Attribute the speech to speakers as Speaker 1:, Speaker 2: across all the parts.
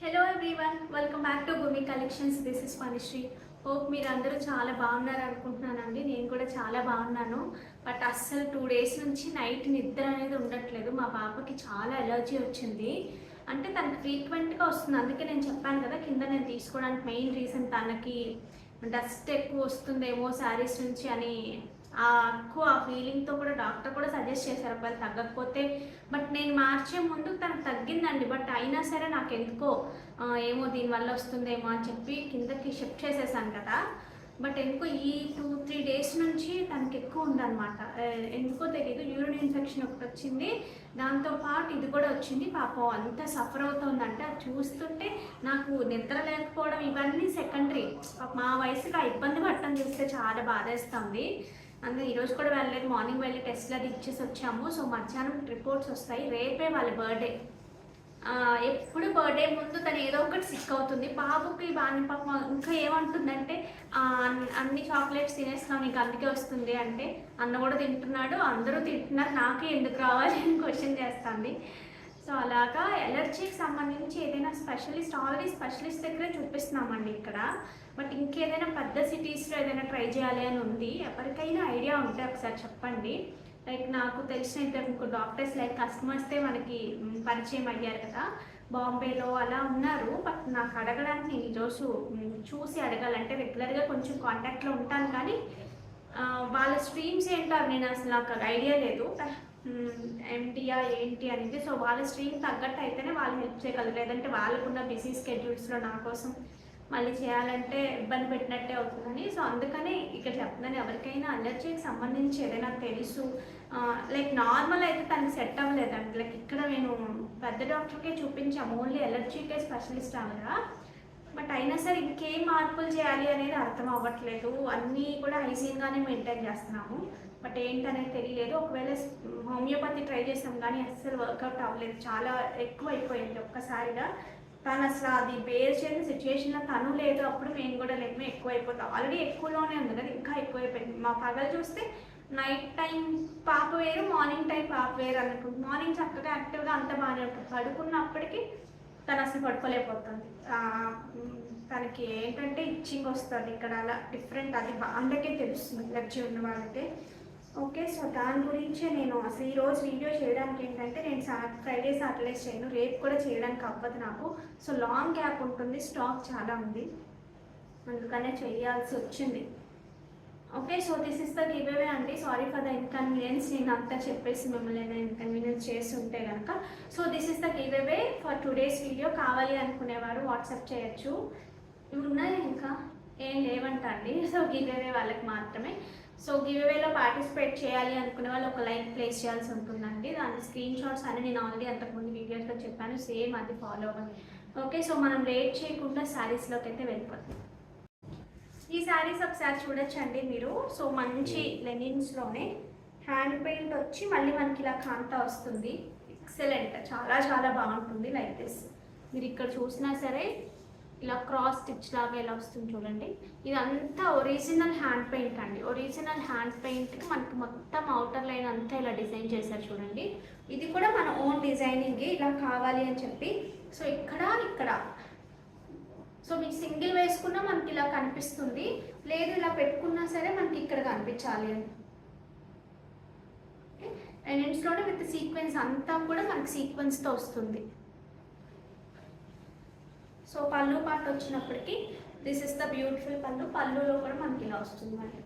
Speaker 1: Hello everyone, welcome back to Bhoomi collections. This is Panishree. Hope మీరు అందరూ చాలా బాగున్నారు అనుకుంటున్నానండి. నేను కూడా చాలా బాగున్నాను. బట్ అస్సలు 2 days నుంచి నైట్ నిద్ర అనేది ఉండట్లేదు. మా పాపకి చాలా ఎలర్జీ వచ్చింది. అంటే తనకి ఫ్రీక్వెంట్గా వస్తుంది. అందుకే నేను చెప్పాను కదా, కింద నేను తీసుకోవడానికి మెయిన్ రీజన్ తనకి డస్ట్ ఎక్కువ వస్తుందేమో శారీస్ నుంచి అని ఎక్కువ ఆ ఫీలింగ్తో కూడా డాక్టర్ కూడా సజెస్ట్ చేశారు ఒకవేళ తగ్గకపోతే. బట్ నేను మార్చే ముందు తనకు తగ్గిందండి. బట్ అయినా సరే నాకు ఎందుకో ఏమో దీనివల్ల వస్తుందేమో అని చెప్పి కిందకి షిఫ్ట్ చేసేసాను కదా. బట్ ఎందుకో ఈ 2-3 days నుంచి తనకి ఎక్కువ ఉందన్నమాట. ఎందుకో తెలియదు, యూరిన్ ఇన్ఫెక్షన్ ఒకటి వచ్చింది, దాంతోపాటు ఇది కూడా వచ్చింది. పాపం అంతా సఫర్ అవుతుందంటే అది చూస్తుంటే నాకు నిద్ర లేకపోవడం ఇవన్నీ సెకండరీ. మా వయసుకి ఆ ఇబ్బంది పట్టడం చూస్తే చాలా బాధేస్తుంది. అందుకే ఈరోజు కూడా వెళ్ళలేదు. మార్నింగ్ వెళ్ళి టెస్ట్లు అది ఇచ్చేసి వచ్చాము. సో మధ్యాహ్నం రిపోర్ట్స్ వస్తాయి. రేపే వాళ్ళ బర్త్డే. ఎప్పుడు బర్త్డే ముందు తను ఏదో ఒకటి సిక్ అవుతుంది. బాబుకి బాగా పాపం ఇంకా ఏమంటుందంటే అన్ని చాక్లెట్స్ తినేస్తున్నాం నీకు అందుకే వస్తుంది అంటే, అన్న కూడా తింటున్నాడు, అందరూ తింటున్నారు, నాకే ఎందుకు రావాలి అని క్వశ్చన్ చేస్తుంది. సో అలాగా ఎలర్జీకి సంబంధించి ఏదైనా స్పెషలిస్ట్, ఆల్రెడీ స్పెషలిస్ట్ దగ్గరే చూపిస్తున్నామండి ఇక్కడ. బట్ ఇంకేదైనా పెద్ద సిటీస్లో ఏదైనా ట్రై చేయాలి అని ఉంది. ఎవరికైనా ఐడియా ఉంటే ఒకసారి చెప్పండి. లైక్ నాకు తెలిసిన ఇద్దరు డాక్టర్స్ లైక్ కస్టమర్స్తే మనకి పరిచయం అయ్యారు కదా, బాంబేలో అలా ఉన్నారు. బట్ నాకు అడగడానికి నేను ఈరోజు చూసి అడగాలంటే రెగ్యులర్గా కొంచెం కాంటాక్ట్లో ఉంటాను, కానీ వాళ్ళ స్ట్రీమ్స్ ఏంటో నేను అసలు నాకు ఐడియా లేదు. ఎండియా ఏంటి అనేది. సో వాళ్ళ స్ట్రీమ్ తగ్గట్టు అయితేనే వాళ్ళు హెల్ప్ చేయగలరు. లేదంటే వాళ్ళకున్న బిజీ స్కెడ్యూల్స్లో నా కోసం మళ్ళీ చేయాలంటే ఇబ్బంది పెట్టినట్టే అవుతుందని. సో అందుకని ఇక్కడ చెప్తున్నాను, ఎవరికైనా అలర్జీకి సంబంధించి ఏదైనా తెలుసు, లైక్ నార్మల్ అయితే తనకి సెట్ అవ్వలేదండి. లైక్ ఇక్కడ నేను పెద్ద డాక్టర్కే చూపించాము, ఓన్లీ ఎలర్జీకే స్పెషలిస్ట్ ఆవిడ. బట్ అయినా సరే ఇంకేం మార్పులు చేయాలి అనేది అర్థం అవ్వట్లేదు. అన్నీ కూడా హైజీన్గానే మెయింటైన్ చేస్తున్నాము, బట్ ఏంటనేది తెలియలేదు. ఒకవేళ హోమియోపతి ట్రై చేస్తాం కానీ అస్సలు వర్కౌట్ అవ్వలేదు. చాలా ఎక్కువ అయిపోయింది ఒక్కసారిగా. తను అసలు అది బేర్ చేసిన సిచ్యువేషన్లో తను లేదు, అప్పుడు మేము కూడా లేము. ఎక్కువ అయిపోతాం, ఆల్రెడీ ఎక్కువలోనే ఉంది కదా, ఇంకా ఎక్కువైపోయింది. మా పగలు చూస్తే నైట్ టైం పాప వేరు, మార్నింగ్ టైం పాప వేరు అనుకుంటుంది. మార్నింగ్ చక్కగా యాక్టివ్గా అంత బాగానే ఉంటుంది, పడుకున్నప్పటికీ తను అసలు పడుకోలేకపోతుంది. తనకి ఏంటంటే ఇచ్చింగ్ వస్తుంది ఇక్కడ, అలా డిఫరెంట్. అది అందరికీ తెలుస్తుంది ఎలర్జీ ఉన్న వాళ్ళకి. ఓకే, సో దాని గురించే నేను అసలు ఈరోజు వీడియో చేయడానికి ఏంటంటే, నేను ఫ్రైడే సాటర్డేస్ చేయను, రేపు కూడా చేయడానికి అవ్వదు నాకు. సో లాంగ్ గ్యాప్ ఉంటుంది, స్టాక్ చాలా ఉంది, అందుకనే చేయాల్సి వచ్చింది. Okay, so this is the giveaway అండి. Sorry for the inconvenience. నేను అంతా చెప్పేసి మిమ్మల్ని ఇన్కన్వీనియన్స్ చేస్తుంటే కనుక. So this is the giveaway for today's video. కావాలి అనుకునేవారు వాట్సాప్ చేయొచ్చు. ఇవి ఉన్నాయి, ఇంకా ఏం లేవంటండి. సో గివ్ అవే వాళ్ళకి మాత్రమే. సో గివ్ అవేలో పార్టిసిపేట్ చేయాలి అనుకునే వాళ్ళు ఒక లైక్ ప్లేస్ చేయాల్సి ఉంటుందండి. దాని స్క్రీన్ షాట్స్ అని నేను ఆల్రెడీ అంతకుముందు వీడియోస్లో చెప్పాను, సేమ్ అది ఫాలో అవ్వండి. ఓకే, సో మనం లేట్ చేయకుండా శారీస్లోకి అయితే వెళ్ళిపోతాం. ఈ శారీస్ ఒకసారి చూడొచ్చండి మీరు. సో మంచి లెనిన్స్లోనే హ్యాండ్ పెయింట్ వచ్చి మళ్ళీ మనకి ఇలా కాంతా వస్తుంది. ఎక్సలెంట్, చాలా చాలా బాగుంటుంది. లైక్ దిస్ మీరు ఇక్కడ చూసినా సరే ఇలా క్రాస్ స్టిచ్ లాగా ఇలా వస్తుంది చూడండి. ఇదంతా ఒరిజినల్ హ్యాండ్ పెయింట్ అండి. ఒరిజినల్ హ్యాండ్ పెయింట్కి మనకి మొత్తం అవుటర్ లైన్ అంతా ఇలా డిజైన్ చేశారు చూడండి. ఇది కూడా మన ఓన్ డిజైనింగ్ ఇలా కావాలి అని చెప్పి. సో ఇక్కడ సో మీకు సింగిల్ వేసుకున్నా మనకి ఇలా కనిపిస్తుంది, లేదు ఇలా పెట్టుకున్నా సరే మనకి ఇక్కడ కనిపించాలి అని. అండ్ ఇంట్లోనే విత్ సీక్వెన్స్ అంతా కూడా మనకి సీక్వెన్స్తో వస్తుంది. సో పళ్ళు పాటు వచ్చినప్పటికీ దిస్ ఇస్ ద బ్యూటిఫుల్ పళ్ళు. పళ్ళులో కూడా మనకి ఇలా వస్తుంది మళ్ళీ.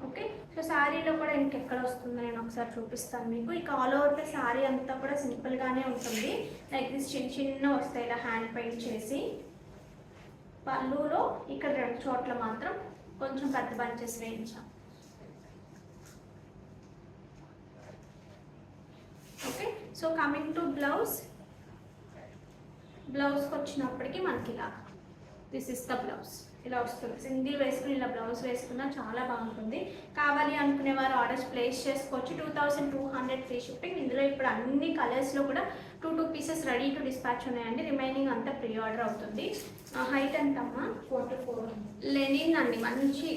Speaker 1: ఓకే, సో శారీలో కూడా ఇంకెక్కడ వస్తుందో నేను ఒకసారి చూపిస్తాను మీకు. ఇక ఆల్ ఓవర్ ద శారీ అంతా కూడా సింపుల్గానే ఉంటుంది. లైక్ దిస్ చిన్న చిన్న వస్తాయి ఇలా హ్యాండ్ పెయింట్ చేసి. పళ్ళులో ఇక్కడ 2 చోట్ల మాత్రం కొంచెం పెద్ద బంచెస్ వేయించాం. ఓకే, సో కమింగ్ టు బ్లౌజ్కి వచ్చినప్పటికీ మనకి ఇలా దిస్ ఇస్ ద బ్లౌజ్ ఇలా వస్తుంది. సింగిల్ వేసుకుని ఇలా బ్లౌజ్ వేసుకున్నా చాలా బాగుంటుంది. కావాలి అనుకునే వారు ఆర్డర్స్ ప్లేస్ చేసుకోవచ్చు. 2200 ఫ్రీ షిప్పింగ్. ఇందులో ఇప్పుడు అన్ని కలర్స్లో కూడా 2 పీసెస్ రెడీ టు డిస్పాచ్ ఉన్నాయండి. రిమైనింగ్ అంతా ప్రీ ఆర్డర్ అవుతుంది. హైట్ ఎంతమ్మా? 44. లెనిన్ అండి, మంచి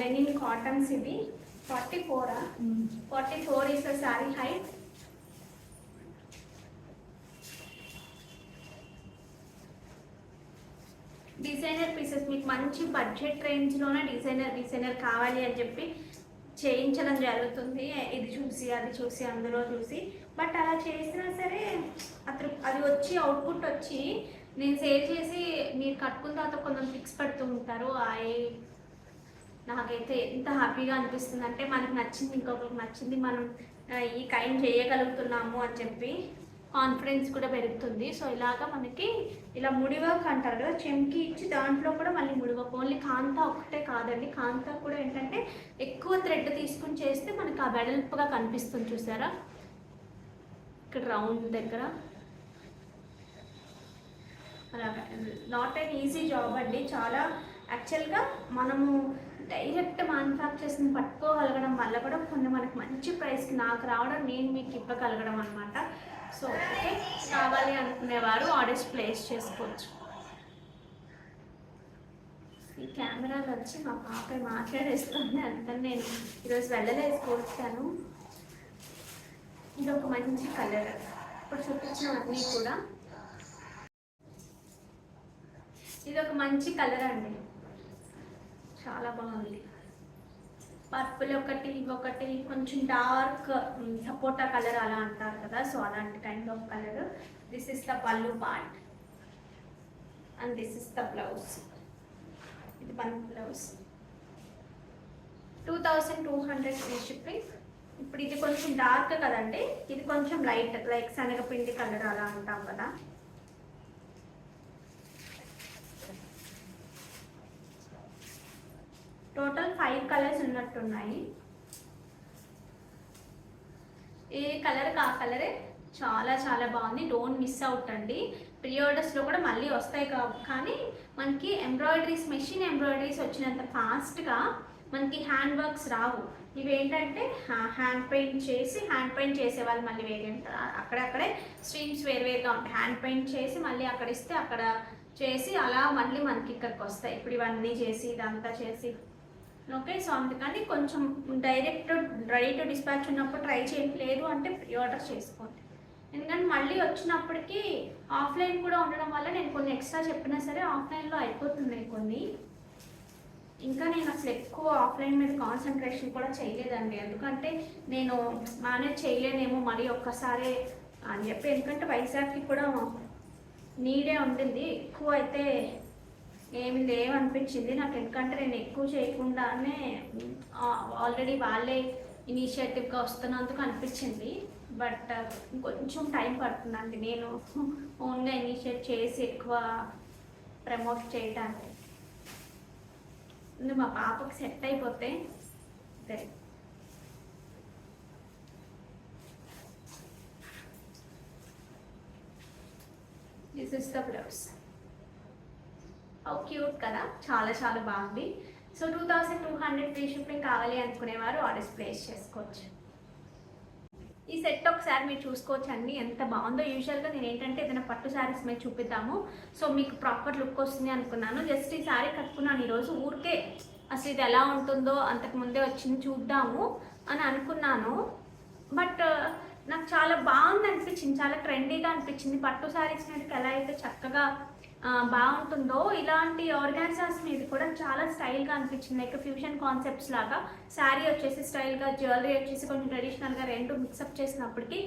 Speaker 1: లెనిన్ కాటన్స్ ఇవి. 44 is the sari height. Designer pieces మీకు మంచి బడ్జెట్ రేంజ్లోనే డిజైనర్ కావాలి అని చెప్పి చేయించడం జరుగుతుంది. ఇది చూసి అది చూసి అందులో చూసి, బట్ అలా చేసినా సరే అది వచ్చి అవుట్పుట్ వచ్చి నేను సేల్ చేసి మీరు కట్టుకున్న తర్వాత కొంచెం పిక్స్ పెడుతూ ఉంటారు. నాకైతే ఎంత హ్యాపీగా అనిపిస్తుంది అంటే మనకు నచ్చింది ఇంకొకరికి నచ్చింది, మనం ఈ కైండ్ చేయగలుగుతున్నాము అని చెప్పి కాన్ఫిడెన్స్ కూడా పెరుగుతుంది. సో ఇలాగా మనకి ఇలా ముడి వర్క్ అంటారు కదా, చెంకి ఇచ్చి దాంట్లో కూడా మళ్ళీ ముడి వర్క్. ఓన్లీ కాంతా ఒకటే కాదండి, కాంతా కూడా ఏంటంటే ఎక్కువ థ్రెడ్ తీసుకుని చేస్తే మనకి ఆ వెడల్పుగా కనిపిస్తుంది. చూసారా ఇక్కడ రౌండ్ దగ్గర అలాగా. నాట్ అండ్ ఈజీ జాబ్ అండి, చాలా యాక్చువల్గా మనము డైరెక్ట్ మ్యానుఫ్యాక్చర్స్ని పట్టుకోగలగడం వల్ల కూడా కొన్ని మనకు మంచి ప్రైస్కి నాకు రావడం, నేను మీకు ఇవ్వగలగడం అనమాట. సో ఓకే, కావాలి అనుకునేవారు ఆర్డర్స్ ప్లేస్ చేసుకోవచ్చు. ఈ కెమెరాలు వచ్చి మా పాప మాట్లాడేస్తుంది, అందుకని నేను ఈరోజు వెళ్ళలేసుకొచ్చాను. ఇది ఒక మంచి కలర్, ఇప్పుడు చూపించినవన్నీ కూడా ఇది ఒక మంచి కలర్ అండి, చాలా బాగుంది. పర్పుల్ ఒకటి కొంచెం డార్క్ సపోటా కలర్ అలా అంటారు కదా, సో అలాంటి kind of colour. This is the pallu part and this is the blouse. ఇది మన బ్లౌజ్. 2200 free shipping. ఇప్పుడు ఇది కొంచెం డార్క్ కదండి, ఇది కొంచెం లైట్, లైక్ శనగపిండి కలర్ అలా అంటాం కదా. టోటల్ 5 కలర్స్ ఉన్నట్టున్నాయి. ఏ కలర్ ఆ కలరే చాలా చాలా బాగుంది. డోంట్ మిస్ అవుట్ అండి. ప్రీ ఆర్డర్స్లో కూడా మళ్ళీ వస్తాయి కానీ మనకి ఎంబ్రాయిడరీస్, మెషిన్ ఎంబ్రాయిడరీస్ వచ్చినంత ఫాస్ట్గా మనకి హ్యాండ్ వర్క్స్ రావు. ఇవి ఏంటంటే హ్యాండ్ పెయింట్ చేసే వాళ్ళు మళ్ళీ వేరియంట్ అక్కడక్కడే స్ట్రీమ్స్ వేరువేరుగా ఉంటాయి. హ్యాండ్ పెయింట్ చేసి మళ్ళీ అక్కడ ఇస్తే అక్కడ చేసి అలా మళ్ళీ మనకి ఇక్కడికి వస్తాయి. ఇప్పుడు ఇవన్నీ చేసి ఇదంతా చేసి ఓకే. సో అందుకని కొంచెం డైరెక్ట్ రెడీ టు డిస్పాచ్ ఉన్నప్పుడు ట్రై చేయట్లేదు అంటే ప్రీ ఆర్డర్ చేసుకోండి. ఎందుకంటే మళ్ళీ వచ్చినప్పటికీ ఆఫ్లైన్ కూడా ఉండడం వల్ల నేను కొన్ని ఎక్స్ట్రా చెప్పినా సరే ఆఫ్లైన్లో అయిపోతున్నాయి కొన్ని. ఇంకా నేను అసలు ఎక్కువ ఆఫ్లైన్ మీద కాన్సన్ట్రేషన్ కూడా చేయలేదండి, ఎందుకంటే నేను మేనేజ్ చేయలేనేమో మరి ఒక్కసారి అని చెప్పి. ఎందుకంటే వైజాగ్కి కూడా నీడే ఉంటుంది, ఎక్కువ అయితే ఏమి లేవనిపించింది నాకు. ఎందుకంటే నేను ఎక్కువ చేయకుండానే ఆల్రెడీ వాళ్ళే ఇనిషియేటివ్గా వస్తున్నందుకు అనిపించింది. బట్ కొంచెం టైం పడుతుందండి నేను ఓన్గా ఇనిషియేట్ చేసి ఎక్కువ ప్రమోట్ చేయడానికి. మా పాపకి సెట్ అయిపోతే అదే. This is the blouse. Cute కదా, చాలా చాలా బాగుంది. సో 2200 ఫ్రీ షిప్పింగ్ కావాలి అనుకునేవారు ఆర్డర్స్ ప్లేస్ చేసుకోవచ్చు. ఈ సెట్ ఒకసారి మీరు చూసుకోవచ్చు అండి, ఎంత బాగుందో. యూజువల్గా నేను ఏంటంటే ఏదైనా పట్టు శారీస్ మీద చూపిద్దాము, సో మీకు ప్రాపర్ లుక్ వస్తుంది అనుకున్నాను. జస్ట్ ఈ శారీ కట్టుకున్నాను ఈరోజు, ఊరికే అసలు ఇది ఎలా ఉంటుందో అంతకుముందే వచ్చింది చూద్దాము అని అనుకున్నాను. బట్ నాకు చాలా బాగుంది అనిపించింది, చాలా ట్రెండీగా అనిపించింది. పట్టు శారీస్ మీదకి ఎలా అయితే చక్కగా బాగుంటుందో ఇలాంటి ఆర్గాన్జాస్ మీద కూడా చాలా స్టైల్గా అనిపించింది. లైక్ ఫ్యూషన్ కాన్సెప్ట్స్ లాగా శారీ వచ్చేసి స్టైల్గా, జ్యువెలరీ వచ్చేసి కొంచెం ట్రెడిషనల్గా రెండు మిక్సప్ చేసినప్పటికీ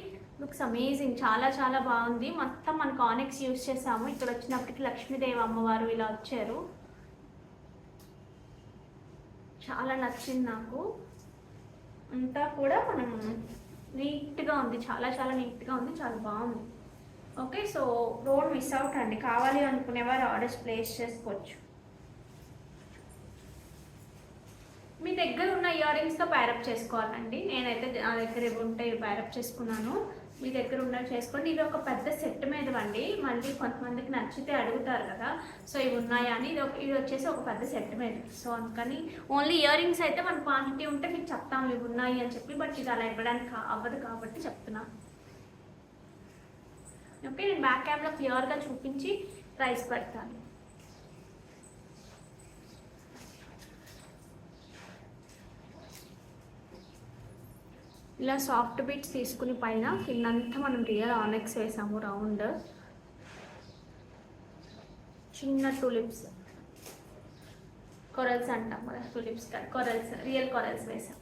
Speaker 1: లుక్స్ అమేజింగ్, చాలా చాలా బాగుంది. మొత్తం మన కానిక్స్ యూజ్ చేసాము. ఇక్కడ వచ్చినప్పటికీ లక్ష్మీదేవి అమ్మవారు ఇలా వచ్చారు, చాలా నచ్చింది నాకు. అంతా కూడా మనం నీట్గా ఉంది, చాలా చాలా నీట్గా ఉంది, చాలా బాగుంది. Okay, so don't miss out అండి, కావాలి అనుకునేవారు ఆర్డర్స్ ప్లేస్ చేసుకోవచ్చు. మీ దగ్గర ఉన్న ఇయర్ రింగ్స్తో ప్యారప్ చేసుకోవాలండి. నేనైతే నా దగ్గర ఇవి ఉంటే ప్యారప్ చేసుకున్నాను, మీ దగ్గర ఉన్నవి చేసుకోండి. ఇది ఒక పెద్ద సెట్ మీద అండి, మళ్ళీ కొంతమందికి నచ్చితే అడుగుతారు కదా, సో ఇవి ఉన్నాయా అని. ఇది వచ్చేసి ఒక పెద్ద సెట్ మీద, సో అందుకని ఓన్లీ ఇయర్ రింగ్స్ అయితే మన క్వాంటిటీ ఉంటే మీకు చెప్తాము ఇవి ఉన్నాయి అని చెప్పి, బట్ ఇది అలా ఇవ్వడానికి అవ్వదు కాబట్టి చెప్తున్నాను. ఓకే, నేను బ్యాక్ క్యామ్లో క్లియర్గా చూపించి ప్రైస్ పెడతాను. ఇలా సాఫ్ట్ బీట్స్ తీసుకుని పైన కిందంతా మనం రియల్ ఆనెక్స్ వేసాము రౌండ్, చిన్న టూలిప్స్. కొరల్స్ అంటాం కదా, టులిప్స్ కాదు కొరల్స్, రియల్ కొరల్స్ వేసాం.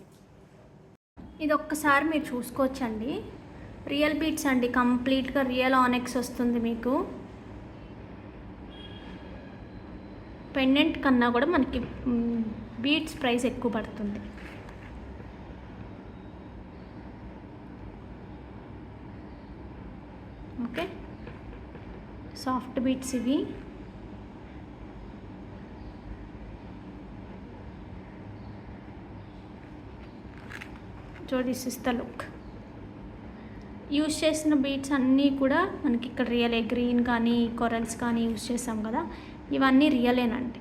Speaker 1: ఇది ఒక్కసారి మీరు చూసుకోవచ్చండి, రియల్ బీట్స్ అండి, కంప్లీట్గా రియల్ ఆనెక్స్ వస్తుంది మీకు. పెండెంట్ కన్నా కూడా మనకి బీట్స్ ప్రైస్ ఎక్కువ పడుతుంది. ఓకే, సాఫ్ట్ బీట్స్ ఇవి. So this is the look. Use చేసిన బీట్స్ అన్నీ కూడా మనకి ఇక్కడ రియలే, గ్రీన్ కానీ కొరల్స్ కానీ యూజ్ చేసాం కదా, ఇవన్నీ రియలేనండి.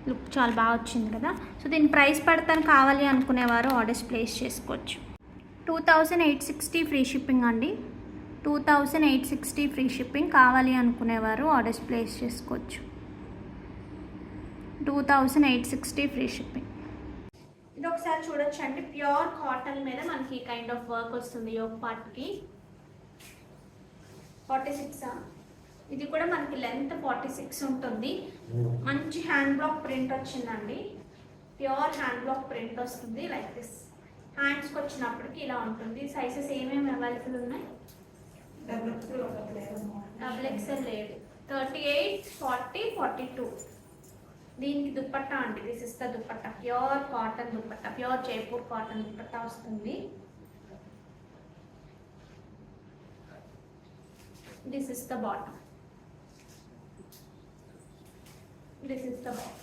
Speaker 1: లుక్ చాలా బాగా వచ్చింది కదా. సో దీని ప్రైస్ పడతాను కావాలి అనుకునేవారు ఆర్డర్స్ ప్లేస్ చేసుకోవచ్చు. 2860 ఫ్రీ షిప్పింగ్ అండి, 2860 ఫ్రీ షిప్పింగ్. కావాలి అనుకునేవారు ఆర్డర్స్ ప్లేస్ చేసుకోవచ్చు. 2860 ఫ్రీ షిప్పింగ్. ఇది ఒకసారి చూడొచ్చు అండి, ప్యూర్ కాటన్ మీద మనకి కైండ్ ఆఫ్ వర్క్ వస్తుంది యోక్ పార్ట్కి. 46. ఇది కూడా మనకి లెంత్ 46 ఉంటుంది. మంచి హ్యాండ్ బ్లాక్ ప్రింట్ వచ్చిందండి, ప్యూర్ హ్యాండ్ బ్లాక్ ప్రింట్ వస్తుంది లైక్ దిస్. హ్యాండ్స్కి వచ్చినప్పటికి ఇలా ఉంటుంది. సైజెస్ ఏమేమి అవైలబుల్ ఉన్నాయి? డబుల్ ఎక్స్ఎల్ లేదు, 38, 40, 42. దీనికి దుప్పట్టా అండి, this is the dupatta, pure cotton dupatta, pure Jaipur cotton dupatta వస్తుంది. This is the bottom, this is the bottom.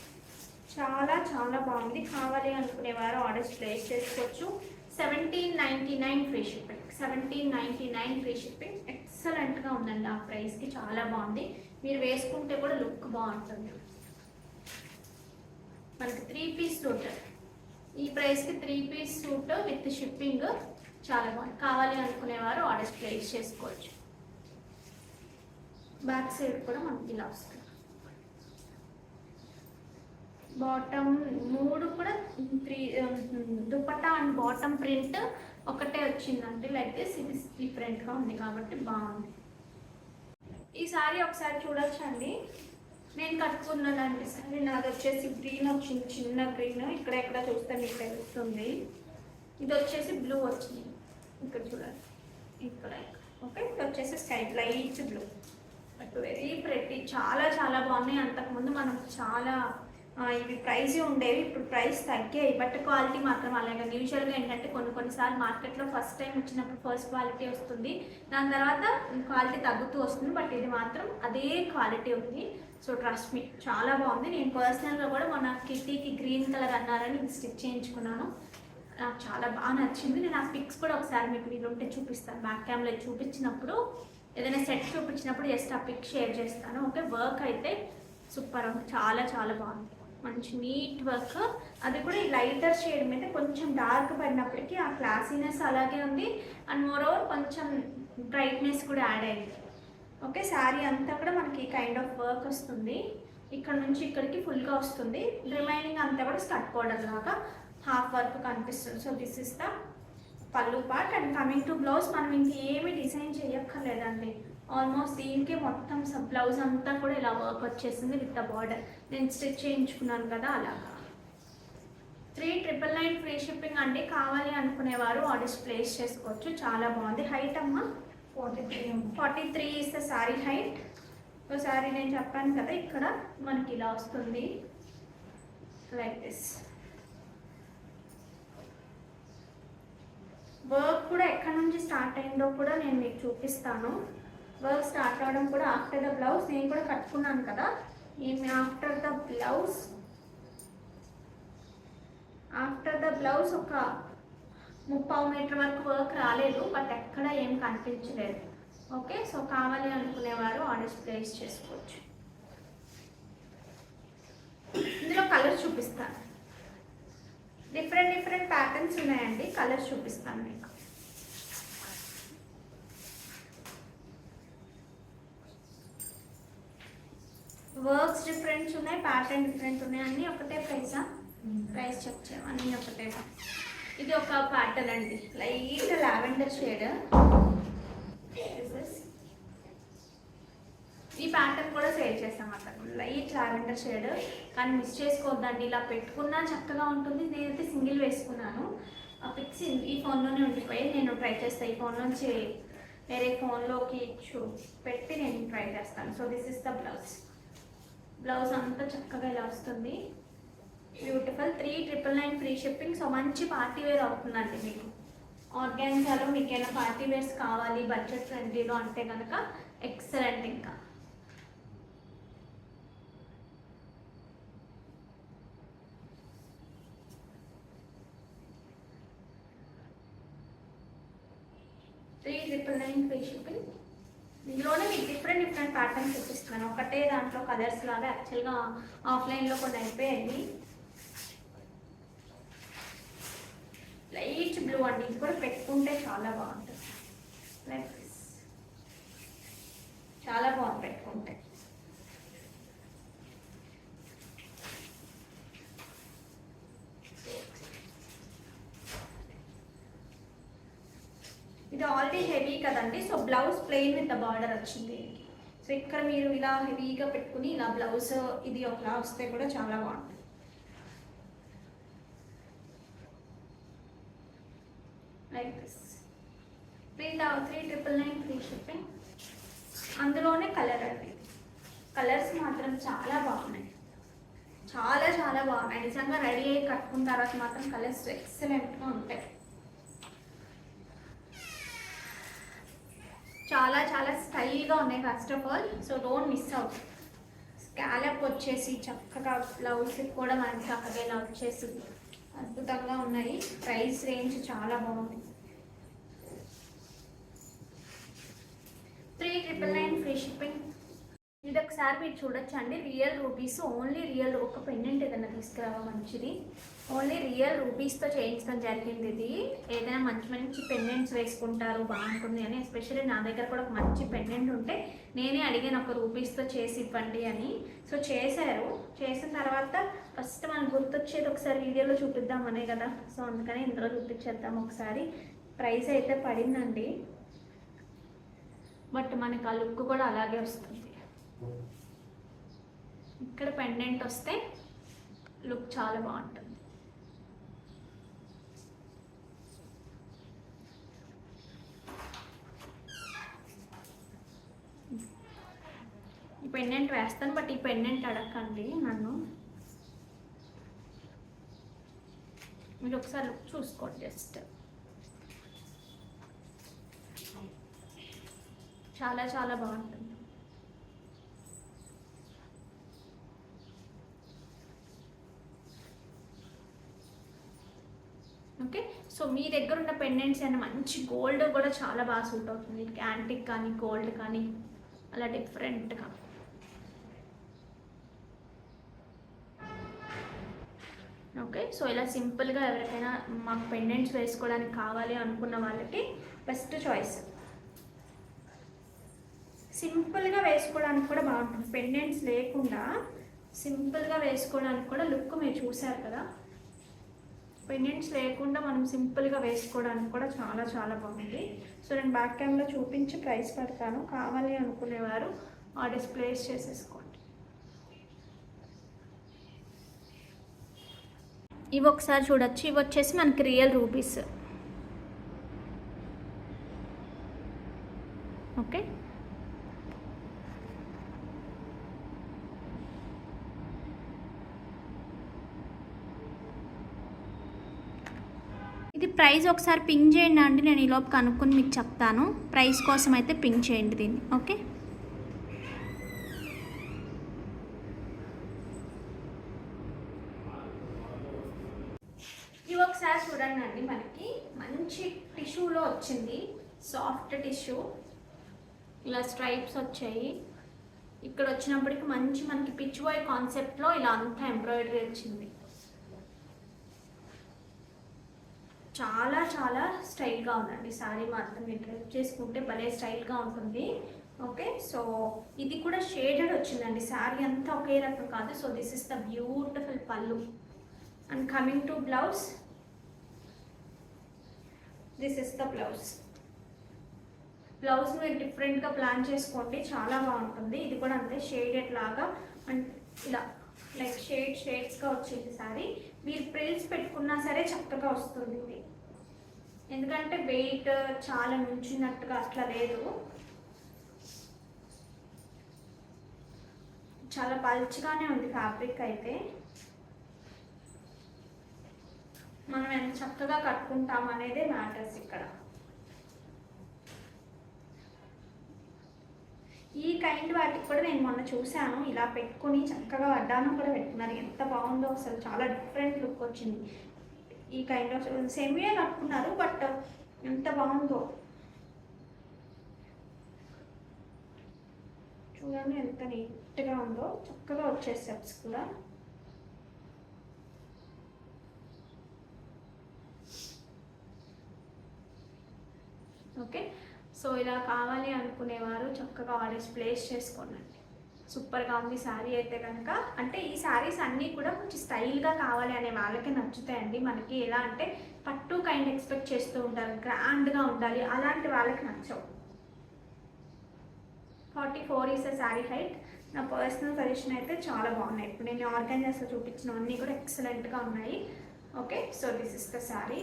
Speaker 1: చాలా చాలా బాగుంది. కావాలి అనుకునేవారు ఆర్డర్స్ ప్లేస్ చేసుకోవచ్చు. 1799 ఫ్రీ షిప్పింగ్, 1799 ఫ్రీ షిప్పింగ్. ఎక్సలెంట్గా ఉందండి, ఆ ప్రైస్కి చాలా బాగుంది. మీరు వేసుకుంటే కూడా లుక్ బాగుంటుంది. మనకి 3 పీస్ సూట్, ఈ ప్రైస్కి 3 పీస్ సూట్ విత్ షిప్పింగ్ చాలా బాగుంది. కావాలి అనుకునేవారు ఆర్డర్స్ ప్లేస్ చేసుకోవచ్చు. బ్యాక్ సైడ్ కూడా మనకి ఇలా వస్తుంది. బాటమ్ 3 కూడా 3 దుపట్టా అండ్ బాటమ్ ప్రింట్ ఒకటే వచ్చిందండి లైక్ దిస్. ఇది డిఫరెంట్గా ఉంది కాబట్టి బాగుంది. ఈ సారీ ఒకసారి చూడొచ్చండి, నేను కట్టుకున్నానండి సారీ. నాది వచ్చేసి గ్రీన్ వచ్చింది, చిన్న గ్రీన్. ఇక్కడ ఎక్కడ చూస్తే మీకు తెలుస్తుంది. ఇది వచ్చేసి బ్లూ వచ్చింది, ఇక్కడ చూడండి, ఇక్కడ. ఓకే, ఇది వచ్చేసి sky light blue, but very pretty, చాలా చాలా బాగున్నాయి. అంతకుముందు మనం చాలా ఇవి ప్రైస్ ఉండేవి, ఇప్పుడు ప్రైస్ తగ్గాయి, బట్ క్వాలిటీ మాత్రం అలాగే. యూజువల్గా ఏంటంటే కొన్నిసార్లు మార్కెట్లో ఫస్ట్ టైం వచ్చినప్పుడు ఫస్ట్ క్వాలిటీ వస్తుంది, దాని తర్వాత క్వాలిటీ తగ్గుతూ వస్తుంది, బట్ ఇది మాత్రం అదే క్వాలిటీ ఉంది. సో ట్రస్ట్ మీ, చాలా బాగుంది. నేను పర్సనల్గా కూడా మన కిట్టీకి గ్రీన్ కలర్ అన్నారని ఇది స్టిచ్ చేయించుకున్నాను, నాకు చాలా బాగా నచ్చింది. నేను ఆ పిక్స్ కూడా ఒకసారి మీకు వీలుంటే చూపిస్తాను, బ్యాక్ క్యామ్లో చూపించినప్పుడు, ఏదైనా సెట్ చూపించినప్పుడు జస్ట్ ఆ పిక్ షేర్ చేస్తాను. ఓకే, వర్క్ అయితే సూపర్ ఉంది, చాలా చాలా బాగుంది, మంచి నీట్ వర్క్. అది కూడా ఈ లైటర్ షేడ్ మీద కొంచెం డార్క్ పడినప్పటికీ ఆ క్లాసీనెస్ అలాగే ఉంది, అండ్ మోరోవర్ కొంచెం బ్రైట్నెస్ కూడా యాడ్ అయింది. ఓకే, శారీ అంతా కూడా మనకి కైండ్ ఆఫ్ వర్క్ వస్తుంది, ఇక్కడ నుంచి ఇక్కడికి ఫుల్గా వస్తుంది. రిమైనింగ్ అంతా కూడా స్కర్ట్ బోర్డర్ లాగా హాఫ్ వర్క్ కనిపిస్తుంది. సో దిస్ ఇస్ ద పళ్ళు part. And coming to blouse, మనం ఇంకేమీ డిజైన్ చేయక్కర్లేదండి, ఆల్మోస్ట్ దీనికే మొత్తం బ్లౌజ్ అంతా కూడా ఇలా వర్క్ వచ్చేసింది విత్ ద బార్డర్. నేను స్టిచ్ చేయించుకున్నాను కదా అలాగా. 3999 ఫ్రీ షిప్పింగ్ అండి. కావాలి అనుకునేవారు ఆర్డర్స్ ప్లేస్ చేసుకోవచ్చు. చాలా బాగుంది. హైట్ అమ్మ 43 ఇస్ ద సారీ హైట్. ఒకసారి నేను చెప్పాను కదా, ఇక్కడ మనకి ఇలా వస్తుంది లైక్ దిస్. వర్క్ కూడా ఎక్కడి నుంచి స్టార్ట్ అయిందో కూడా నేను మీకు చూపిస్తాను. వర్క్ స్టార్ట్ అవ్వడం కూడా ఆఫ్టర్ ద బ్లౌజ్, నేను కూడా కట్టుకున్నాను కదా, ఆఫ్టర్ ద బ్లౌజ్ ఒక 30 మీటర్ వరకు వర్క్ రాలేదు, బట్ ఎక్కడ ఏం కనిపించలేదు. ఓకే, సో కావాలి అనుకునేవారు ఆర్డర్స్ ప్లేస్ చేసుకోవచ్చు. ఇందులో కలర్స్ చూపిస్తాను, డిఫరెంట్ ప్యాటర్న్స్ ఉన్నాయండి, కలర్స్ చూపిస్తాను మీకు. వర్క్స్ డిఫరెంట్స్ ఉన్నాయి, ప్యాటర్న్ డిఫరెంట్ ఉన్నాయి, అన్నీ ఒకటే ప్రైసా? ప్రైస్ చెక్ చేయము, అన్నీ ఒకటే. ఇది ఒక ప్యాటర్న్ అండి, లైట్ లావెండర్ షేడ్. ఈ ప్యాటర్న్ కూడా సేల్ చేస్తాం అక్కడ, లైట్ లావెండర్ షేడ్. కానీ మిస్ చేసుకోవద్దండి, ఇలా పెట్టుకున్నా చక్కగా ఉంటుంది. నేనైతే సింగిల్ వేసుకున్నాను. ఆ పిక్స్ ఈ ఫోన్లోనే ఉండిపోయి, నేను ట్రై చేస్తాను. ఈ ఫోన్ నుంచి వేరే ఫోన్లోకి పెట్టి నేను ట్రై చేస్తాను. So this is the blouse. Blouse అంతా చక్కగా ఇలా వస్తుంది, బ్యూటిఫుల్. 3,999 free shipping. సో మంచి పార్టీ వేర్ అవుతుందండి మీకు. ఆర్గాన్జాలో మీకు ఏమైనా పార్టీ వేర్స్ కావాలి బడ్జెట్ ఫ్రెండ్లీలో అంటే కనుక ఎక్సలెంట్. ఇంకా $3,999 ఫ్రీ షిప్పింగ్. దీనిలోనే మీకు డిఫరెంట్ ప్యాటర్న్స్ చూపిస్తున్నాను. ఒకటే దాంట్లో కలర్స్ లాగా యాక్చువల్గా ఆఫ్లైన్లో కొన్ని అయిపోయాయి. లైట్ బ్లూ అండి, ఇది కూడా పెట్టుకుంటే చాలా బాగుంటుంది. లైక్ దిస్, చాలా బాగుంది పెట్టుకుంటే. ఇది ఆల్రెడీ హెవీ కదండి, so blouse plain with the border వచ్చింది. సో ఇక్కడ మీరు ఇలా హెవీగా పెట్టుకుని ఇలా బ్లౌజ్ ఇది ఒకలా వస్తే కూడా చాలా బాగుంటుంది. Like this. 3,999 free shipping. అందులోనే కలర్ అండి, కలర్స్ మాత్రం చాలా బాగున్నాయి, చాలా బాగున్నాయి. నిజంగా రెడీ అయ్యి కట్టుకున్న తర్వాత మాత్రం కలర్స్ ఎక్సలెంట్గా ఉంటాయి. చాలా స్టైల్గా ఉన్నాయి first of all. So don't miss out. Scallop వచ్చేసి చక్కగా బ్లౌజ్ కూడా మనకి చక్కగా ఇలా వచ్చేసి అద్భుతంగా ఉన్నాయి. ప్రైస్ రేంజ్ చాలా బాగుంది. 3,999 ఫ్రీ షిప్పింగ్. ఇది ఒకసారి మీరు చూడొచ్చు అండి, రియల్ రూపీస్, ఓన్లీ రియల్. ఒక పెండెంట్ ఏదైనా తీసుకురావా మంచిది, ఓన్లీ రియల్ రూపీస్తో చేయించడం జరిగింది. ఇది ఏదైనా మంచి పెండెంట్స్ వేసుకుంటారు బాగుంటుంది అని. ఎస్పెషల్లీ నా దగ్గర కూడా ఒక మంచి పెండెంట్ ఉంటే నేనే అడిగాను ఒక రూపీస్తో చేసి ఇవ్వండి అని. సో చేశారు. చేసిన తర్వాత ఫస్ట్ మనకు గుర్తొచ్చేది ఒకసారి వీడియోలో చూపిద్దామనే కదా, సో అందుకని ఇందులో చూపించేద్దాం ఒకసారి. ప్రైస్ అయితే పడిందండి, బట్ మనకు ఆ లుక్ కూడా అలాగే వస్తుంది. ఇక్కడ పెండెంట్ వస్తే లుక్ చాలా బాగుంటుంది. ఈ పెండెంట్ వేస్తాను, బట్ ఈ పెండెంట్ అడగండి నన్ను, మీరు ఒకసారి లుక్ చూసుకోండి. జస్ట్ చాలా బాగుంటుంది. ఓకే, సో మీ దగ్గర ఉన్న పెండెంట్స్ అయినా మంచి గోల్డ్ కూడా చాలా బాగా సూట్ అవుతుంది. యాంటిక్ కానీ గోల్డ్ కానీ అలా డిఫరెంట్గా. ఓకే, సో ఇలా సింపుల్గా ఎవరికైనా మాకు పెండెంట్స్ వేసుకోవడానికి కావాలి అనుకున్న వాళ్ళకి బెస్ట్ చాయిస్. సింపుల్గా వేసుకోవడానికి కూడా బాగుంటుంది, పెండెంట్స్ లేకుండా సింపుల్గా వేసుకోవడానికి కూడా లుక్ మీరు చూసారు కదా. పెండెంట్స్ లేకుండా మనం సింపుల్గా వేసుకోవడానికి కూడా చాలా బాగుంది. సో నేను బ్యాక్ క్యామ్లో చూపించి ప్రైస్ పెడతాను, కావాలి అనుకునేవారు ఆర్డర్స్ ప్లేస్ చేసేసుకోండి. ఇవి ఒకసారి చూడొచ్చు. ఇవి వచ్చేసి మనకి రియల్ రూపీస్. ఓకే, ఇది ప్రైస్ ఒకసారి పింక్ చేయండి అండి, నేను ఈలోపు కనుక్కొని మీకు చెప్తాను. ప్రైస్ కోసం అయితే పింక్ చేయండి దీన్ని. ఓకే, ఇవి ఒకసారి చూడండి అండి, మనకి మంచి టిష్యూలో వచ్చింది, సాఫ్ట్ టిష్యూ. ఇలా స్ట్రైప్స్ వచ్చాయి. ఇక్కడ వచ్చినప్పటికి మంచి మనకి పిచ్ బాయ్ కాన్సెప్ట్లో ఇలా అంతా ఎంబ్రాయిడరీ వచ్చింది. చాలా స్టైల్గా ఉందండి శారీ మాత్రం. మీరు డ్రెస్ చేసుకుంటే భలే స్టైల్గా ఉంటుంది. ఓకే, సో ఇది కూడా షేడెడ్ వచ్చిందండి, శారీ అంతా ఒకే రకం కాదు. So this is the beautiful pallu. And coming to blouse, this is the blouse. Blouse మీరు డిఫరెంట్గా ప్లాన్ చేసుకోండి, చాలా బాగుంటుంది. ఇది కూడా అంతే షేడెడ్ లాగా అంటే ఇలా లైక్ షేడ్స్గా వచ్చేది సారీ. మీరు ప్రిల్స్ పెట్టుకున్నా సరే చక్కగా వస్తుంది ఇది, ఎందుకంటే వెయిట్ చాలా నుంచినట్టుగా అట్లా లేదు, చాలా పల్చగానే ఉంది ఫ్యాబ్రిక్ అయితే. మనం ఎంత చక్కగా కట్టుకుంటాం అనేదే మ్యాటర్స్ ఇక్కడ. ఈ కైండ్ వాటికి కూడా నేను మొన్న చూశాను, ఇలా పెట్టుకుని చక్కగా వడ్డానం కూడా పెట్టుకున్నారు, ఎంత బాగుందో అసలు, చాలా డిఫరెంట్ లుక్ వచ్చింది. ఈ కైండ్ ఆఫ్ సెమీయే కట్టుకున్నారు, బట్ ఎంత బాగుందో చూడండి, ఎంత నీట్గా ఉందో, చక్కగా వచ్చే స్టెప్స్ కూడా. ఓకే, సో ఇలా కావాలి అనుకునేవారు చక్కగా ఆర్డర్స్ ప్లేస్ చేసుకోండి. సూపర్గా ఉంది శారీ అయితే కనుక. అంటే ఈ శారీస్ అన్నీ కూడా కొంచెం స్టైల్గా కావాలి అనే వాళ్ళకి నచ్చుతాయండి. మనకి ఎలా అంటే పట్టు కైండ్ ఎక్స్పెక్ట్ చేస్తూ ఉంటారు, గ్రాండ్గా ఉండాలి, అలాంటి వాళ్ళకి నచ్చవు. 44 ఈస్ శారీ హైట్. నా పర్సనల్ సజెషన్ అయితే చాలా బాగున్నాయి. ఇప్పుడు నేను ఆర్గనైజర్స్లో చూపించినవన్నీ కూడా ఎక్సలెంట్గా ఉన్నాయి. Okay, so this is the sari.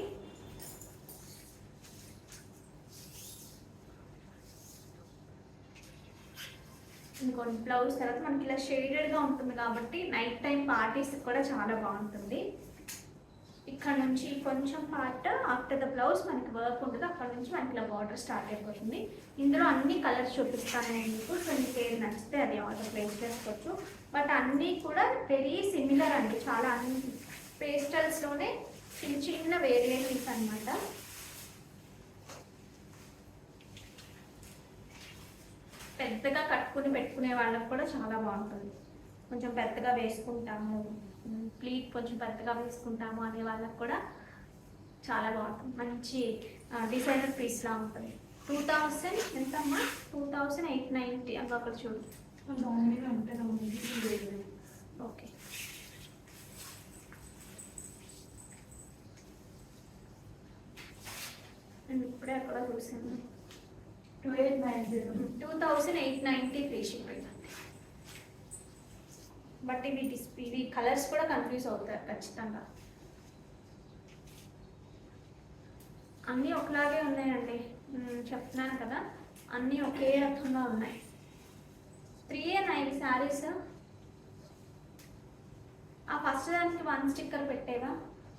Speaker 1: ఇంకొన్ని బ్లౌజ్ తర్వాత మనకి ఇలా షేడెడ్గా ఉంటుంది కాబట్టి నైట్ టైం పార్టీస్కి కూడా చాలా బాగుంటుంది. ఇక్కడ నుంచి కొంచెం పార్ట్ ఆఫ్టర్ ద బ్లౌజ్ మనకి వర్క్ ఉంటుంది, అక్కడ నుంచి మనకి ఇలా బార్డర్ స్టార్ట్ అయిపోతుంది. ఇందులో అన్ని కలర్స్ చూపిస్తాను నేను మీకు, సో మీకు ఏది నచ్చితే అది ఆర్డర్ ప్లేస్ చేసుకోవచ్చు. బట్ అన్నీ కూడా వెరీ సిమిలర్ అండి, చాలా అన్ని పేస్టల్స్లోనే చిన్న చిన్న వేరియేషన్స్ అనమాట. పెద్దగా కట్టుకుని పెట్టుకునే వాళ్ళకి కూడా చాలా బాగుంటుంది. కొంచెం పెద్దగా వేసుకుంటాము, ప్లీట్ కొంచెం పెద్దగా వేసుకుంటాము అనే వాళ్ళకి కూడా చాలా బాగుంటుంది. మంచి డిజైనర్ పీస్లా ఉంటుంది. 2000 ఎంతమ్మా? 2890 అక్కడ అక్కడ చూడు. ఓకే, నేను ఇప్పుడే అక్కడ చూసాను. 2890 ఫ్రీ షిప్పింగ్. బట్ ఇవి కలర్స్ కూడా కన్ఫ్యూజ్ అవుతారు ఖచ్చితంగా. అన్నీ ఒకలాగే ఉన్నాయండి, చెప్తున్నాను కదా, అన్నీ ఒకే రకంగా ఉన్నాయి. 3 శారీస్. ఆ ఫస్ట్ దానికి 1 స్టిక్కర్ పెట్టేవా?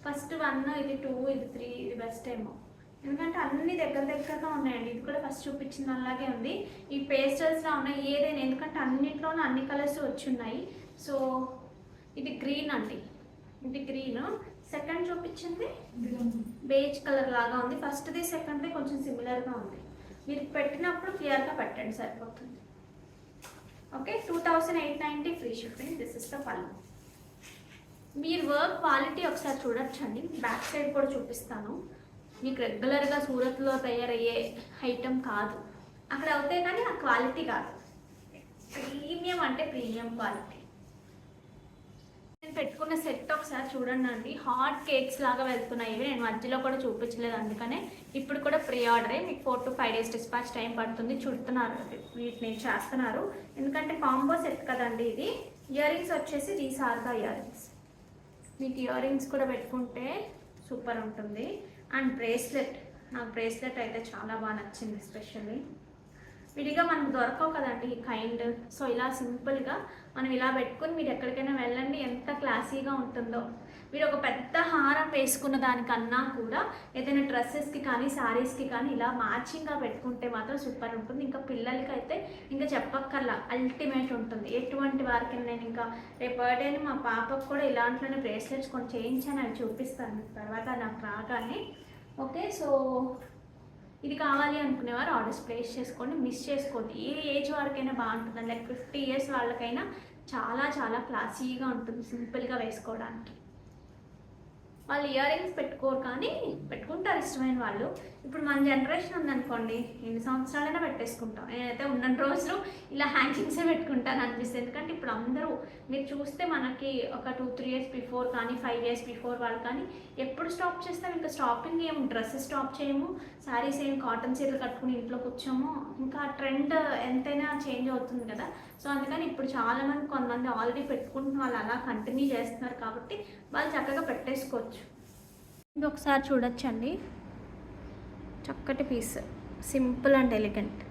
Speaker 1: ఫస్ట్ 1, ఇది 2, ఇది 3, ఇది బెస్ట్ ఏమో, ఎందుకంటే అన్ని దగ్గరగా ఉన్నాయండి. ఇది కూడా ఫస్ట్ చూపించిన అలాగే ఉంది. ఈ పేస్టల్స్లా ఉన్నాయి ఏదైనా, ఎందుకంటే అన్నిట్లోనూ అన్ని కలర్స్ వచ్చి ఉన్నాయి. సో ఇది గ్రీన్ అండి, ఇది గ్రీన్. సెకండ్ చూపించింది బేజ్ కలర్ లాగా ఉంది. ఫస్ట్ది సెకండ్ది కొంచెం సిమిలర్గా ఉంది. మీరు పెట్టినప్పుడు క్లియర్గా పెట్టండి సరిపోతుంది. Okay, 2890 free shipping. This is the పళ్ళు. మీరు వర్క్ క్వాలిటీ ఒకసారి చూడొచ్చండి, బ్యాక్ సైడ్ కూడా చూపిస్తాను. మీకు రెగ్యులర్గా సూరత్లో తయారయ్యే ఐటమ్ కాదు, అక్కడ అవుతాయి కానీ ఆ క్వాలిటీ కాదు. ప్రీమియం అంటే ప్రీమియం క్వాలిటీ. నేను పెట్టుకున్న సెట్ ఒకసారి చూడండి అండి, హాట్ కేక్స్ లాగా వెళ్తున్నాయి. నేను మధ్యలో కూడా చూపించలేదు, అందుకనే ఇప్పుడు కూడా ప్రీ ఆర్డరే. మీకు 4 to 5 days డిస్పాచ్ టైం పడుతుంది. చుడుతున్నారు వీటిని చేస్తున్నారు, ఎందుకంటే కాంబో సెట్ కదండి ఇది. ఇయర్ రింగ్స్ వచ్చేసి రీసార్గా ఇయర్ రింగ్స్, మీకు ఇయర్ రింగ్స్ కూడా పెట్టుకుంటే సూపర్ ఉంటుంది. అండ్ బ్రేస్లెట్, నాకు బ్రేస్లెట్ అయితే చాలా బాగా నచ్చింది. ఎస్పెషల్లీ విడిగా మనకు దొరకవు కదండి ఈ కైండ్. సో ఇలా సింపుల్గా మనం ఇలా పెట్టుకుని మీరు ఎక్కడికైనా వెళ్ళండి, ఎంత క్లాసీగా ఉంటుందో. మీరు ఒక పెద్ద హారం వేసుకున్న దానికన్నా కూడా ఏదైనా డ్రెస్సెస్కి కానీ శారీస్కి కానీ ఇలా మ్యాచింగ్గా పెట్టుకుంటే మాత్రం సూపర్ ఉంటుంది. ఇంకా పిల్లలకి అయితే ఇంకా చెప్పక్కర్లా, అల్టిమేట్ ఉంటుంది. ఎటువంటి వారికి నేను ఇంకా రేపు బర్త్డేని మా పాపకు కూడా ఇలాంటిలోనే బ్రేస్లెట్స్ కొన్ని చేయించాను, అవి చూపిస్తాను తర్వాత నాకు రాగానే. ఓకే, సో ఇది కావాలి అనుకునేవారు ఆర్డర్స్ ప్లేస్ చేసుకోండి, మిస్ చేసుకోండి. ఏ ఏజ్ వారికైనా బాగుంటుంది, లైక్ 50 years వాళ్ళకైనా చాలా చాలా క్లాసీగా ఉంటుంది సింపుల్గా వేసుకోవడానికి. వాళ్ళు ఇయర్ రింగ్స్ పెట్టుకోరు, కానీ పెట్టుకుంటారు ఇష్టమైన వాళ్ళు. ఇప్పుడు మన జనరేషన్ ఉందనుకోండి, ఎన్ని సంవత్సరాలైనా పెట్టేసుకుంటాం. నేనైతే ఉన్న రోజులు ఇలా హ్యాంగింగ్సే పెట్టుకుంటాను అనిపిస్తుంది. ఎందుకంటే ఇప్పుడు అందరూ మీరు చూస్తే మనకి ఒక 2-3 ఇయర్స్ బిఫోర్ కానీ 5 ఇయర్స్ బిఫోర్ వాళ్ళు కానీ ఎప్పుడు స్టాప్ చేస్తాం? ఇంకా స్టాపింగ్ ఏం, డ్రెస్సెస్ స్టాప్ చేయము, శారీస్ ఏం కాటన్ చీరలు కట్టుకుని ఇంట్లో కూర్చోము. ఇంకా ట్రెండ్ ఎంతైనా చేంజ్ అవుతుంది కదా. సో అందుకని ఇప్పుడు చాలామంది, కొంతమంది ఆల్రెడీ పెట్టుకుంటున్న వాళ్ళు అలా కంటిన్యూ చేస్తున్నారు కాబట్టి వాళ్ళు చక్కగా పెట్టేసుకోవచ్చు. ఇది ఒకసారి చూడొచ్చండి, చక్కటి piece, simple and elegant.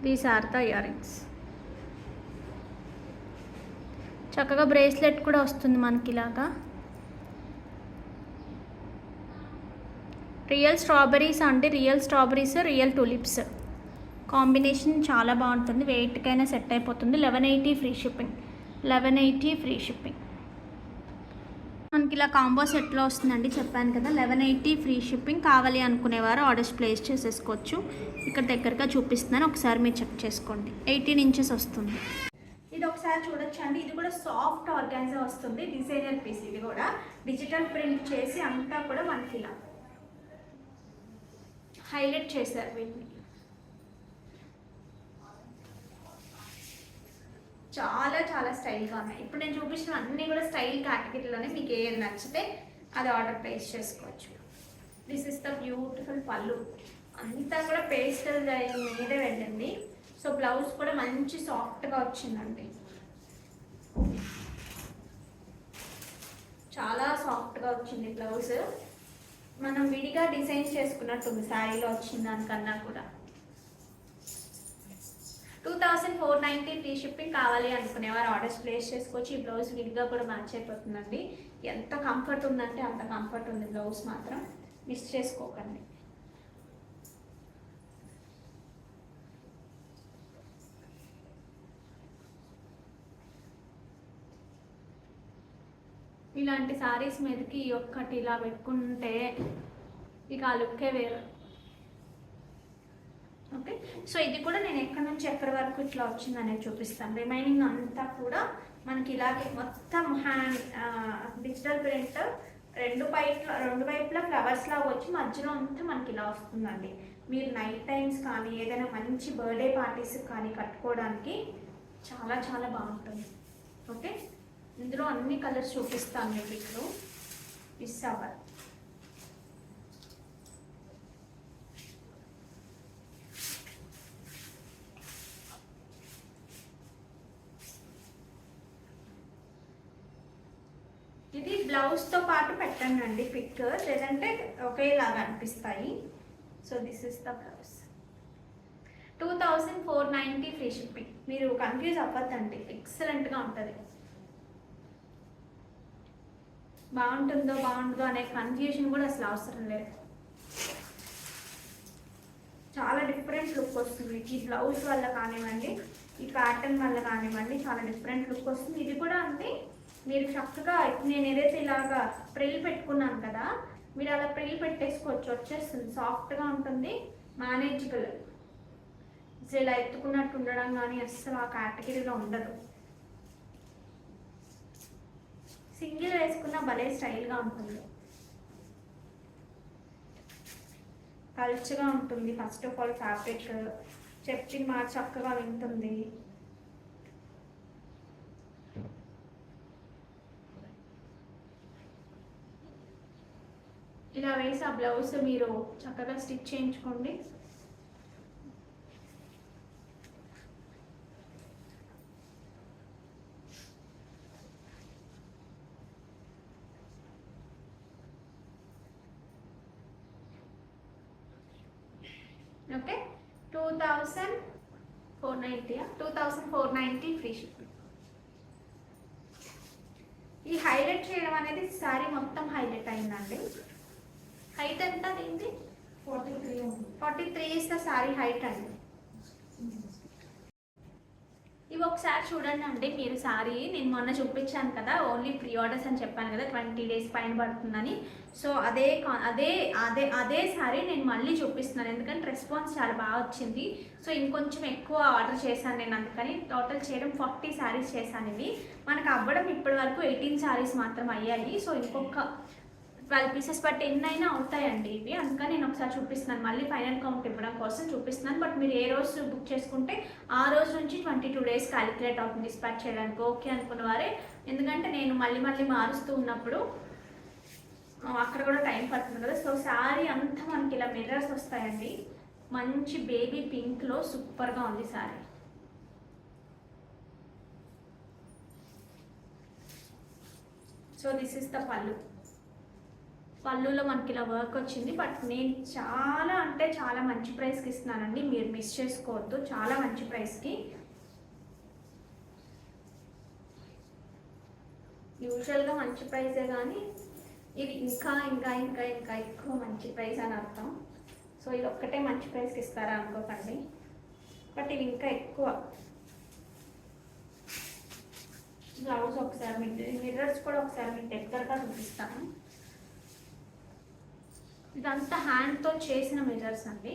Speaker 1: These are the earrings. చక్కగా బ్రేస్లెట్ కూడా వస్తుంది మనకి ఇలాగా. రియల్ స్ట్రాబెరీస్ అంటే real strawberries, real tulips combination చాలా బాగుంటుంది. వెయిట్కైనా సెట్ అయిపోతుంది. 1180 ఫ్రీ షిప్పింగ్. 1180 free shipping. మనకి ఇలా కాంబో సెట్లో వస్తుందండి, చెప్పాను కదా. 1180 ఫ్రీ షిప్పింగ్. కావాలి అనుకునేవారు ఆర్డర్స్ ప్లేస్ చేసేసుకోవచ్చు. ఇక్కడ దగ్గరగా చూపిస్తున్నాను, ఒకసారి మీరు చెక్ చేసుకోండి. 18 ఇంచెస్ వస్తుంది. ఇది ఒకసారి చూడొచ్చు అండి. ఇది కూడా సాఫ్ట్ ఆర్గాన్జా వస్తుంది, డిజైనర్ పీస్. ఇది కూడా డిజిటల్ ప్రింట్ చేసి అంతా కూడా మనకి ఇలా హైలైట్ చేశారు వీటిని. చాలా చాలా స్టైల్గా ఉన్నాయి. ఇప్పుడు నేను చూపించిన అన్నీ కూడా స్టైల్ కేటగిరీలోనే. మీకు ఏది నచ్చితే అది ఆర్డర్ ప్లేస్ చేసుకోవచ్చు. దిస్ ఇస్ ద బ్యూటిఫుల్ పళ్ళు. అంతా కూడా పేస్టల్ మీదే వెళ్ళింది. సో బ్లౌజ్ కూడా మంచి సాఫ్ట్గా వచ్చిందండి, చాలా సాఫ్ట్గా వచ్చింది బ్లౌజ్. మనం విడిగా డిజైన్ చేసుకున్నట్టుంది శారీలో వచ్చిన దానికన్నా కూడా. 2490 ఫ్రీ షిప్పింగ్. కావాలి అనుకునేవారు ఆర్డర్స్ ప్లేస్ చేసుకోవచ్చు. ఈ బ్లౌజ్ విడిగా కూడా మ్యాచ్ అయిపోతుందండి. ఎంత కంఫర్ట్ ఉందంటే అంత కంఫర్ట్ ఉంది. బ్లౌజ్ మాత్రం మిస్ చేసుకోకండి. ఇలాంటి శారీస్ మీదకి ఒక్కటి ఇలా పెట్టుకుంటే ఇక ఆ లుక్కే వేరు. ఓకే, సో ఇది కూడా నేను ఎక్కడి నుంచి ఎక్కడి వరకు ఇట్లా వచ్చింది అనేది చూపిస్తాను. రిమైనింగ్ అంతా కూడా మనకి ఇలాగే మొత్తం హ్యాండ్ డిజిటల్ ప్రింట్, రెండు వైపులా ఫ్లవర్స్ లాగా వచ్చి మధ్యలో అంతా మనకి ఇలా వస్తుందండి. మీరు నైట్ టైమ్స్ కానీ ఏదైనా మంచి బర్త్డే పార్టీస్ కానీ కట్టుకోవడానికి చాలా చాలా బాగుంటుంది. ఓకే, ఇందులో అన్ని కలర్స్ చూపిస్తాను మీకు. ఇప్పుడు మిస్ అవ్వాలి. ఇది బ్లౌజ్తో పాటు పెట్టండి అండి పిక్, లేదంటే ఒకేలాగా అనిపిస్తాయి. So this is the blouse. 2490 free shipping. మీరు కన్ఫ్యూజ్ అవ్వద్దండి, ఎక్సలెంట్గా ఉంటుంది. బాగుంటుందో బాగుంటుందో అనే కన్ఫ్యూజన్ కూడా అసలు అవసరం లేదు. చాలా డిఫరెంట్ లుక్ వస్తుంది ఈ బ్లౌజ్ వల్ల కానివ్వండి, ఈ ప్యాటర్న్ వల్ల కానివ్వండి, చాలా డిఫరెంట్ లుక్ వస్తుంది. ఇది కూడా అంతే. మీరు చక్కగా నేను ఏదైతే ఇలాగా ప్రిల్ పెట్టుకున్నాను కదా, మీరు అలా ప్రిల్ పెట్టేసుకోవచ్చు, వచ్చేస్తుంది. సాఫ్ట్గా ఉంటుంది, మేనేజబుల్. ఇలా ఎత్తుకున్నట్టు ఉండడం కానీ అస్సలు ఆ కేటగిరీలో ఉండదు. సింగిల్ వేసుకున్న భలే స్టైల్గా ఉంటుంది, పల్చగా ఉంటుంది. ఫస్ట్ ఆఫ్ ఆల్ ఫ్యాబ్రిక్ చెప్పిన మాట చక్కగా వింటుంది. ఇలా వేసి ఆ బ్లౌజ్ మీరు చక్కగా స్టిచ్ చేయించుకోండి. Okay, 2490 free shipping. ఈ హైలైట్ చేయడం అనేది సారీ మొత్తం హైలైట్ అయిందండి. హైట్ ఎంత దీనికి? 43 ఇస్ ద సారీ హైట్ అండి. ఇవి ఒకసారి చూడండి అండి మీరు. సారీ నేను మొన్న చూపించాను కదా, ఓన్లీ ప్రీ ఆర్డర్స్ అని చెప్పాను కదా, 20 days పైన పడుతుందని. సో అదే అదే అదే అదే సారీ నేను మళ్ళీ చూపిస్తున్నాను, ఎందుకంటే రెస్పాన్స్ చాలా బాగా వచ్చింది. సో ఇంకొంచెం ఎక్కువ ఆర్డర్ చేశాను నేను, అందుకని టోటల్ చేయడం 40 sarees చేశాను. ఇవి మనకు అవ్వడం ఇప్పటి వరకు 18 sarees మాత్రం అయ్యాయి. సో ఇంకొక 12 pieces బట్ ఎన్నైనా అవుతాయండి ఇవి, అందుకని నేను ఒకసారి చూపిస్తున్నాను, మళ్ళీ ఫైనల్ కౌంట్ ఇవ్వడం కోసం చూపిస్తున్నాను. బట్ మీరు ఏ రోజు బుక్ చేసుకుంటే ఆ రోజు నుంచి 22 days క్యాలిక్యులేట్ అవుతుంది డిస్పాచ్ చేయడానికి. ఓకే అనుకున్న వారే, ఎందుకంటే నేను మళ్ళీ మారుస్తూ ఉన్నప్పుడు అక్కడ కూడా టైం పడుతుంది కదా. సో శారీ అంతా మనకి ఇలా మిర్రర్స్ వస్తాయండి, మంచి బేబీ పింక్లో సూపర్గా ఉంది sari. So this is the పళ్ళు. పళ్ళులో మనకి ఇలా వర్క్ వచ్చింది. బట్ నేను చాలా అంటే చాలా మంచి ప్రైస్కి ఇస్తున్నానండి, మీరు మిస్ చేసుకోవద్దు, చాలా మంచి ప్రైస్కి. యూజువల్గా మంచి ప్రైసే, కానీ ఇది ఇంకా ఇంకా ఇంకా ఇంకా ఎక్కువ మంచి ప్రైస్ అని అర్థం. సో ఇది ఒక్కటే మంచి ప్రైస్కి ఇస్తారా అనుకోకండి, బట్ ఇవి ఇంకా ఎక్కువ. బ్లౌజ్ ఒకసారి మిర్రర్స్ కూడా ఒకసారి మీకు దగ్గరగా చూపిస్తాను. ఇదంతా హ్యాండ్తో చేసిన మిర్రర్స్ అండి.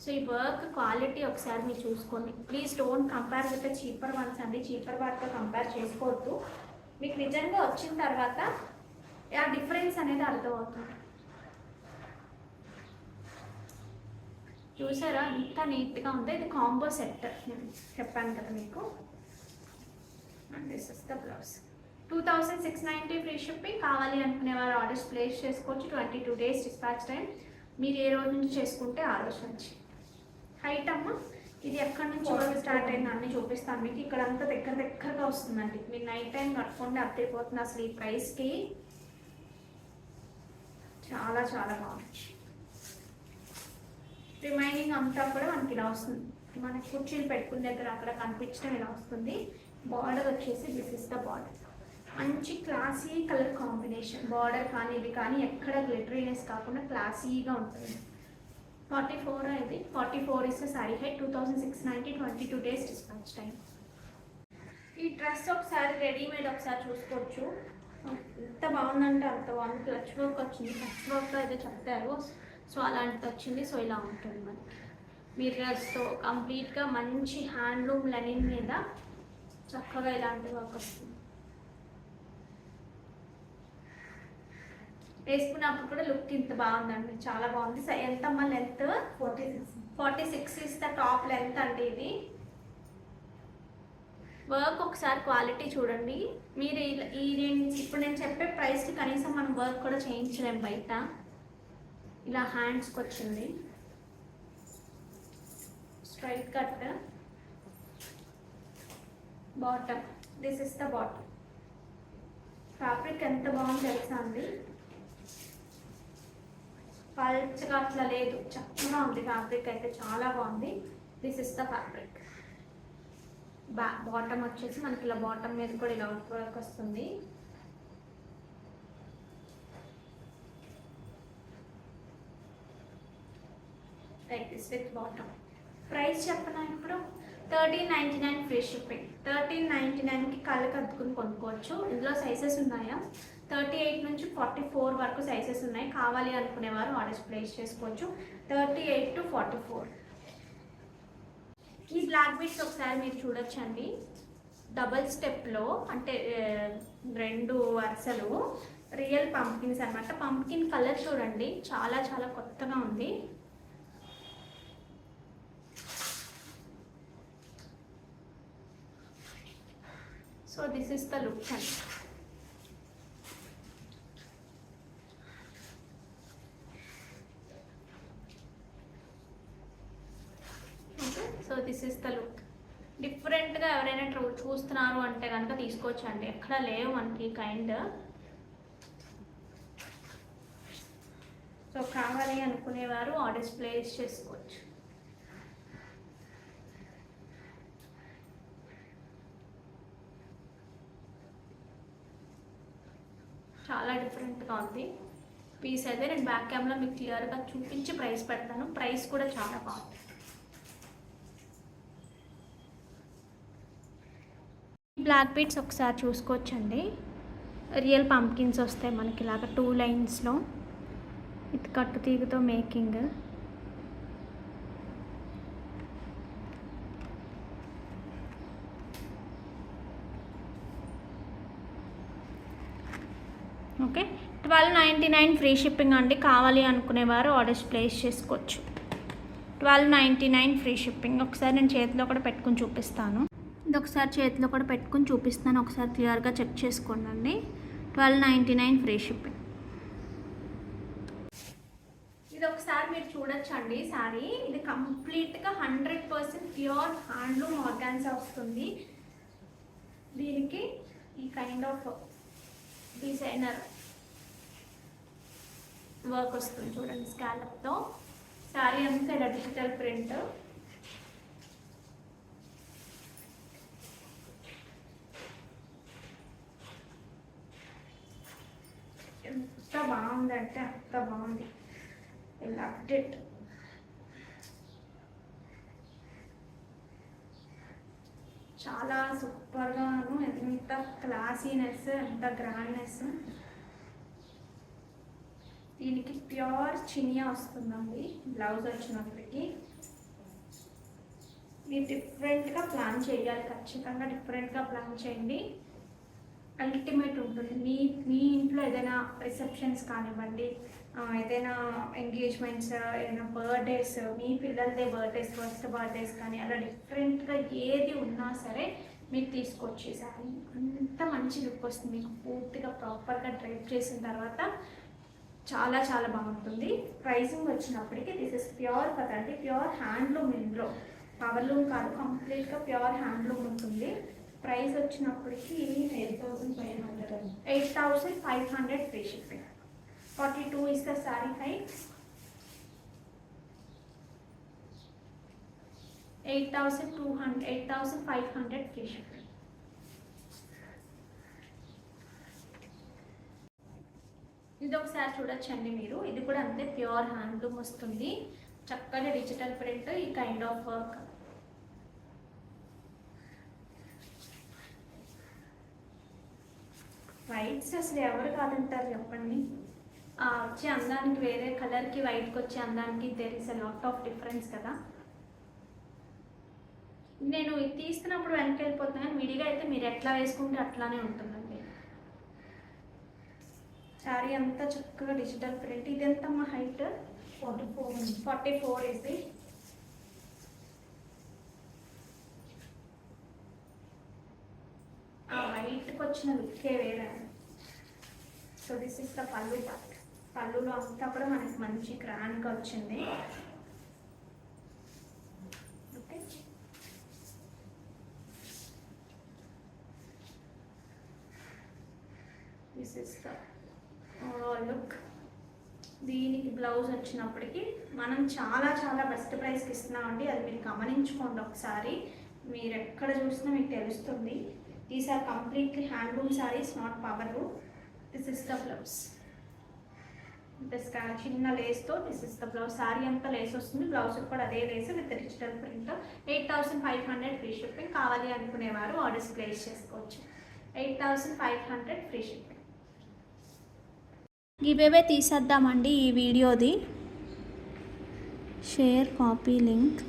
Speaker 1: సో ఈ వర్క్ క్వాలిటీ ఒకసారి మీరు చూసుకోండి. Please don't compare with cheaper once అండి, చీపర్ వాటితో కంపేర్ చేసుకోవద్దు. మీకు నిజంగా వచ్చిన తర్వాత ఆ డిఫరెన్స్ అనేది అర్థమవుతుంది. చూసారా ఇంత నీట్గా ఉంది. ఇది కాంబో సెట్ చెప్పాను కదా మీకు. And this is the blouse. 2690 free shipping. కావాలి అనుకునే వారు ఆర్డర్స్ ప్లేస్ చేసుకోవచ్చు. 22 days డిస్పాచ్ టైం. మీరు ఏ రోజు నుంచి చేసుకుంటే ఆ రోజు నుంచి. హైట్ అమ్మ ఇది ఎక్కడి నుంచి స్టార్ట్ అయింది అన్నీ చూపిస్తాను మీకు. ఇక్కడ అంతా దగ్గరగా వస్తుందండి. మీరు నైట్ టైం కట్టుకోండి అద్దరిపోతుంది అసలు ఈ ప్రైస్కి. చాలా చాలా బాగుంది. రిమైనింగ్ అంతా కూడా మనకి ఇలా వస్తుంది, మనకి కుర్చీలు పెట్టుకున్న దగ్గర అక్కడ కనిపించడం ఇలా వస్తుంది. బార్డర్ వచ్చేసి దిస్ ఇస్ ద బార్డర్. మంచి క్లాసీ కలర్ కాంబినేషన్. బార్డర్ కానీ ఇది కానీ ఎక్కడ గ్లిటరీనెస్ కాకుండా క్లాసీగా ఉంటుంది. 44 ఇది. 44 is sorry height. 2690, 22 days dispatch time. ఈ డ్రెస్ ఒకసారి రెడీమేడ్ ఒకసారి చూసుకోవచ్చు. ఎంత బాగుందంటే అంత బాగుంది. క్లచ్ వర్క్ వచ్చింది, క్లచ్ వర్క్ అయితే చెప్తారు. సో అలాంటిది వచ్చింది. సో ఇలా ఉంటుంది మనకి మిర్రర్స్తో కంప్లీట్గా మంచి హ్యాండ్లూమ్ లెనిన్ మీద చక్కగా ఇలాంటి వర్క్ వస్తుంది. వేసుకున్నప్పుడు కూడా లుక్ ఇంత బాగుందండి, చాలా బాగుంది. ఎంతమ్మా length? 46 is the top length అండి ఇది. వర్క్ ఒకసారి క్వాలిటీ చూడండి మీరు. ఇప్పుడు నేను చెప్పే ప్రైస్కి కనీసం మనం వర్క్ కూడా చేయించలేం బయట. ఇలా హ్యాండ్స్కి వచ్చింది straight cut. Bottom, this is the bottom. Fabric ఎంత బాగుంది తెలుసా అండి, పల్చగా అట్లా లేదు, చక్కగా ఉంది ఫ్యాబ్రిక్ అయితే, చాలా బాగుంది. This is the fabric. Bottom వచ్చేసి మనకి ఇలా బాటమ్ మీద కూడా ఇలా వర్క్ వస్తుంది. Like this with bottom. Price చెప్పనా ఇప్పుడు? 1399 ఫ్రీ షిప్పింగ్. 1399కి కళ్ళకి అద్దుకుని కొనుక్కోవచ్చు. ఇందులో సైజెస్ ఉన్నాయా? 38 నుంచి 44 వరకు సైజెస్ ఉన్నాయి. కావాలి అనుకునేవారు ఆర్డర్స్ ప్లేస్ చేసుకోవచ్చు. 38 to 44. ఈ బ్లాక్ బీడ్స్ ఒకసారి మీరు చూడొచ్చండి. డబల్ స్టెప్లో అంటే 2 వరుసలు రియల్ పంప్కిన్స్ అనమాట. పంప్కిన్ కలర్ చూడండి, చాలా చాలా కొత్తగా ఉంది. So this is the look అండి. So this is the look. డిఫరెంట్గా ఎవరైనా చూస్తున్నారు అంటే కనుక తీసుకోవచ్చు అండి, ఎక్కడ లేవు మనకి కైండ్. సో కావాలి అనుకునేవారు ఆర్డర్స్ ప్లేస్ చేసుకోవచ్చు. చాలా డిఫరెంట్గా ఉంది పీస్ అయితే. నేను బ్యాక్ క్యామ్లో మీకు క్లియర్గా చూపించి ప్రైస్ పెడతాను. ప్రైస్ కూడా చాలా బాగుంది. బ్లాక్ బీడ్స్ ఒకసారి చూసుకోవచ్చండి. రియల్ పంప్కిన్స్ వస్తాయి మనకి ఇలాగ 2 లైన్స్లో. ఇది కట్టు తీగతో మేకింగ్. ఓకే, 1299 ఫ్రీ షిప్పింగ్ అండి. కావాలి అనుకునేవారు ఆర్డర్స్ ప్లేస్ చేసుకోవచ్చు. 1299 ఫ్రీ షిప్పింగ్. ఒకసారి నేను చేతిలో కూడా పెట్టుకుని చూపిస్తాను. ఇది ఒకసారి చేతిలో కూడా పెట్టుకుని చూపిస్తాను, ఒకసారి క్లియర్గా చెక్ చేసుకోండి. 1299 ఫ్రీ షిప్పింగ్. ఇది ఒకసారి మీరు చూడొచ్చండి శారీ. ఇది కంప్లీట్గా 100% ప్యూర్ హ్యాండ్లూమ్ ఆర్గాన్జా వస్తుంది. దీనికి ఈ కైండ్ ఆఫ్ డిజైనర్ వర్క్ వస్తుంది చూడండి స్కాలప్తో. శారీ అంతా ఇలా డిజిటల్ ప్రింట్. ఎంత బాగుందంటే అంత బాగుంది. ఇలా అప్డేట్ చాలా సూపర్గాను. ఎంత క్లాసీనెస్, ఎంత గ్రాండ్నెస్. దీనికి ప్యూర్ చినియా వస్తుందండి బ్లౌజ్ వచ్చినప్పటికీ. మీరు డిఫరెంట్గా ప్లాన్ చేయాలి, ఖచ్చితంగా డిఫరెంట్గా ప్లాన్ చేయండి. అల్టిమేట్ ఉంటుంది. మీ ఇంట్లో ఏదైనా రిసెప్షన్స్ కానివ్వండి, ఏదైనా ఎంగేజ్మెంట్స్, ఏదైనా బర్త్డేస్, మీ పిల్లలదే బర్త్డేస్, ఫస్ట్ బర్త్డేస్ కానీ అలా డిఫరెంట్గా ఏది ఉన్నా సరే మీరు తీసుకొచ్చేసారి అంత మంచి లుక్ వస్తుంది. మీకు పూర్తిగా ప్రాపర్గా డ్రైప్ చేసిన తర్వాత చాలా చాలా బాగుంటుంది. ప్రైసింగ్ వచ్చినప్పటికీ దిస్ ఇస్ ప్యూర్ కదండి, ప్యూర్ హ్యాండ్లూమ్. ఇందులో పవర్లూమ్ కాదు, కంప్లీట్గా ప్యూర్ హ్యాండ్లూమ్ ఉంటుంది. ప్రైస్ వచ్చినప్పటికీ 8,500 free shipping. 42 is the saree height. 8,500 free shipping. ఇది ఒకసారి చూడొచ్చండి మీరు. ఇది కూడా అంతే ప్యూర్ హ్యాండ్లూమ్ వస్తుంది. చక్కటి డిజిటల్ ప్రింట్, ఈ కైండ్ ఆఫ్ వర్క్. వైట్స్ అసలు ఎవరు కాదంటారు చెప్పండి. వచ్చే అందానికి, వేరే కలర్కి వైట్కి వచ్చే అందానికి there is a lot of difference కదా. నేను ఇది తీస్తున్నప్పుడు వెనక్కి వెళ్ళిపోతున్నాను, కానీ విడిగా అయితే మీరు ఎట్లా వేసుకుంటే అట్లానే ఉంటుందండి. శారీ అంతా చక్కగా డిజిటల్ ప్రింట్. ఇది ఎంత మా హైట్? 44 ఇది. వైట్కి వచ్చిన లుక్కే వేరే. సో దిస్ ఇస్ ద పళ్ళు పార్ట్. పళ్ళులో అంతా కూడా మనకి మంచి గ్రాండ్గా వచ్చింది. Okay, this is the overall look. దీనికి బ్లౌజ్ వచ్చినప్పటికీ మనం చాలా చాలా బెస్ట్ ప్రైస్కి ఇస్తున్నామండి. అది మీరు గమనించుకోండి ఒకసారి. మీరు ఎక్కడ చూసినా మీకు తెలుస్తుంది. These are completely handloom saris, not powerloom. This is the blouse. చిన్న లేస్తో this is the blouse. Sari అంతా లేస్ వస్తుంది, బ్లౌజ్ కూడా అదే lace with digital print. 8,500 free shipping. కావాలి అనుకునేవారు ఆర్డర్స్ ప్లేస్ చేసుకోవచ్చు. 8,500 ఫ్రీ షిప్పింగ్. గివేవే తీసేద్దామండి ఈ వీడియోది. Share copy link.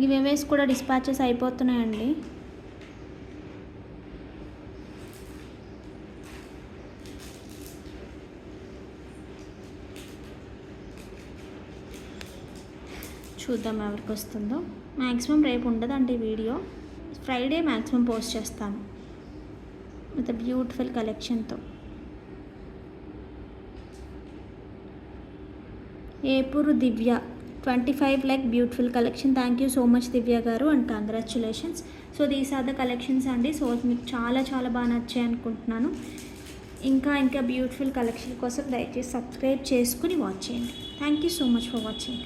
Speaker 1: గివేవేస్ కూడా డిస్పాచెస్ అయిపోతున్నాయండి. చూద్దాం ఎవరికి వస్తుందో. మ్యాక్సిమం రేపు ఉండదండి వీడియో, ఫ్రైడే మ్యాక్సిమం పోస్ట్ చేస్తాను విత్ బ్యూటిఫుల్ కలెక్షన్తో. Epuru Divya 25 like beautiful collection. Thank you so much Divya గారు and congratulations. So these are the collections అండి. సో మీకు చాలా చాలా బాగా నచ్చాయి అనుకుంటున్నాను. ఇంకా బ్యూటిఫుల్ కలెక్షన్ కోసం దయచేసి సబ్స్క్రైబ్ చేసుకుని వాచ్ చేయండి. Thank you so much for watching.